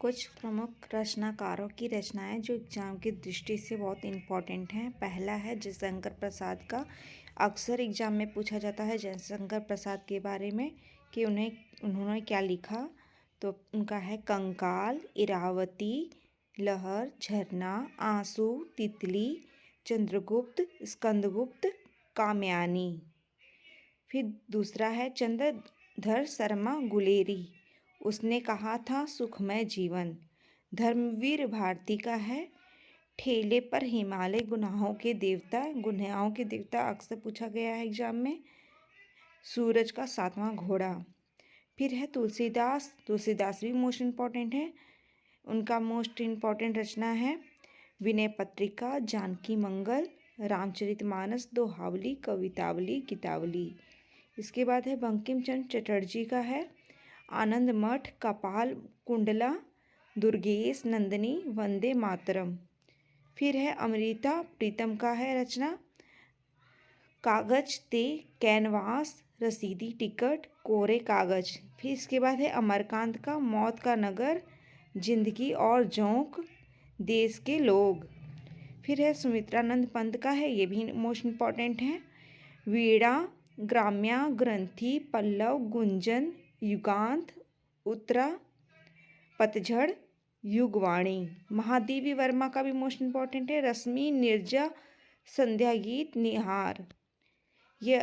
कुछ प्रमुख रचनाकारों की रचनाएं जो एग्जाम की दृष्टि से बहुत इम्पोर्टेंट हैं। पहला है जयशंकर प्रसाद का। अक्सर एग्जाम में पूछा जाता है जयशंकर प्रसाद के बारे में कि उन्होंने क्या लिखा। तो उनका है कंकाल, इरावती, लहर, झरना, आंसू, तितली, चंद्रगुप्त, स्कंदगुप्त, कामयानी। फिर दूसरा है चंद्रधर शर्मा गुलेरी। उसने कहा था सुखमय जीवन। धर्मवीर भारती का है ठेले पर हिमालय गुनाहों के देवता अक्सर पूछा गया है एग्जाम में। सूरज का सातवां घोड़ा। फिर है तुलसीदास भी मोस्ट इम्पॉर्टेंट है। उनका मोस्ट इम्पॉर्टेंट रचना है विनय पत्रिका, जानकी मंगल, रामचरितमानस, दोहावली, कवितावली, गीतावली। इसके बाद है बंकिम चंद्र चटर्जी का है आनंद मठ, कपाल कुंडला, दुर्गेश नंदिनी, वंदे मातरम। फिर है अमृता प्रीतम का है रचना कागज ते कैनवास, रसीदी टिकट, कोरे कागज। फिर इसके बाद है अमरकांत का मौत का नगर, जिंदगी और जोंक, देश के लोग। फिर है सुमित्रानंद पंत का है, ये भी मोस्ट इम्पॉर्टेंट है वीणा, ग्राम्या, ग्रंथि, पल्लव, गुंजन, युगांत, उत्तरा, पतझड़, युगवाणी। महादेवी वर्मा का भी मोस्ट इम्पॉर्टेंट है रश्मि, निर्जा, संध्या गीत, निहार। ये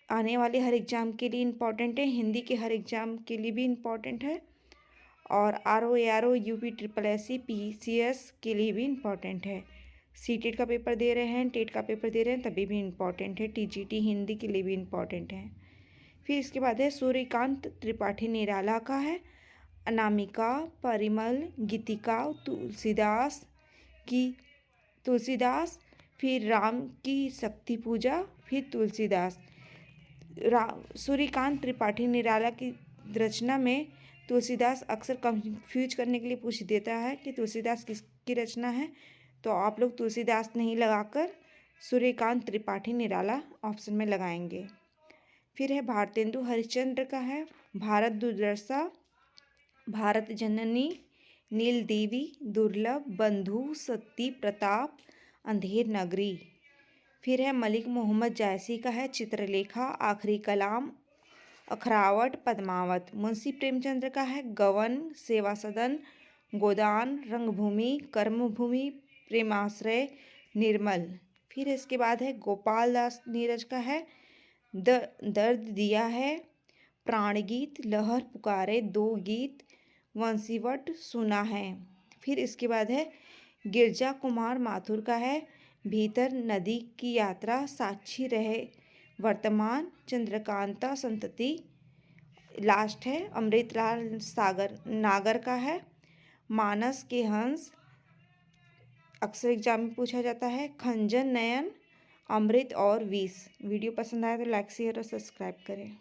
आने वाले हर एग्जाम के लिए इम्पॉर्टेंट है, हिंदी के हर एग्जाम के लिए भी इम्पॉर्टेंट है और RO, UP, SSSC, PCS के लिए भी इम्पॉर्टेंट है। CTET का पेपर दे रहे हैं, टेट का पेपर दे रहे हैं तभी भी इम्पॉर्टेंट है। TGT हिंदी के लिए भी इम्पॉर्टेंट है। फिर इसके बाद है सूर्यकांत त्रिपाठी निराला का है अनामिका, परिमल, गीतिका, तुलसीदास। फिर राम की शक्ति पूजा, फिर तुलसीदास। सूर्यकांत त्रिपाठी निराला की रचना में तुलसीदास अक्सर कंफ्यूज करने के लिए पूछ देता है कि तुलसीदास किसकी रचना है, तो आप लोग तुलसीदास नहीं लगाकर सूर्यकांत त्रिपाठी निराला ऑप्शन में लगाएंगे। फिर है भारतेंदु हरिश्चंद्र का है भारत दुर्दशा, भारत जननी, नील देवी, दुर्लभ, बंधु, सती, प्रताप, अंधेर नगरी। फिर है मलिक मोहम्मद जायसी का है चित्रलेखा, आखिरी कलाम, अखरावट, पद्मावत। मुंशी प्रेमचंद्र का है गवन, सेवा सदन, गोदान, रंगभूमि, कर्मभूमि, प्रेमाश्रय, निर्मल। फिर इसके बाद है गोपाल दास नीरज का है दर्द दिया है, प्राणगीत, लहर पुकारे, दो गीत, वंशीवट, सुना है। फिर इसके बाद है गिरजा कुमार माथुर का है भीतर नदी की यात्रा, साक्षी रहे वर्तमान, चंद्रकांता संतति। लास्ट है अमृतलाल नागर का है मानस के हंस। अक्सर एग्जाम में पूछा जाता है खंजन नयन, अमृत और विष। वीडियो पसंद आए तो लाइक शेयर और सब्सक्राइब करें।